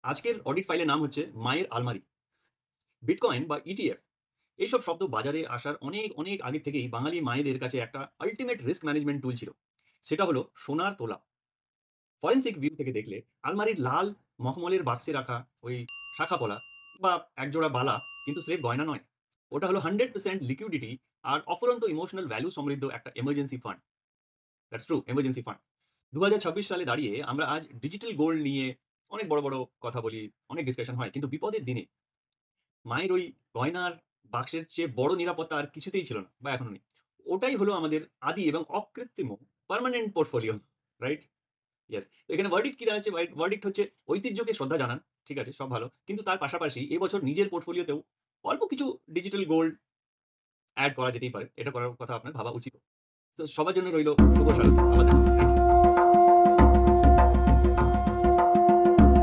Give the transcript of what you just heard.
আজকের অডিট ফাইলের নাম হচ্ছে মায়ের আলমারি। বিটকয়েন বা ইটিএফ এইসব শব্দ বাজারে আসার অনেক অনেক আগে থেকেই বাঙালি মায়েদের কাছে একটা আল্টিমেট রিস্ক ম্যানেজমেন্ট টুল ছিল। সেটা হলো সোনার তোলা। ফরেন্সিক ভিউ থেকে দেখলে আলমারির লাল মখমলের বাক্সে রাখা ওই শাখা পলা বা একজোড়া বালা কিন্তু স্রেফ গয়না নয়। ওটা হলো 100% লিকুইডিটি আর অফুরন্ত ইমোশনাল ভ্যালু সমৃদ্ধ একটা emergency fund. That's true, emergency fund. 2026 সালে দাঁড়িয়ে আমরা আজ ডিজিটাল গোল্ড নিয়ে অনেক বড় বড় কথা বলি, অনেক ডিসকাশন হয়, কিন্তু বিপদের দিনে মায়ের ওই গয়নার বাক্সের চেয়ে বড় নিরাপত্তা আর কিছুতেই ছিল না বা এখনো নেই। ওটাই হলো আমাদের আদি এবং অকৃত্রিম পার্মানেন্ট পোর্টফোলিও, রাইট? ইয়েস। তো এখানে ভার্ডিক্ট কি দাঁড়াচ্ছে? ভার্ডিক্ট হচ্ছে ঐতিহ্যকে শ্রদ্ধা জানান। ঠিক আছে, সব ভালো। কিন্তু তার পাশাপাশি এবছর নিজের পোর্টফোলিওতেও অল্প কিছু ডিজিটাল গোল্ড এড করা যেতেই পারে। এটা করার কথা আপনার ভাবা উচিত। তো সবার জন্য রইল শুভ স্বাগত। আবার দেখা হবে।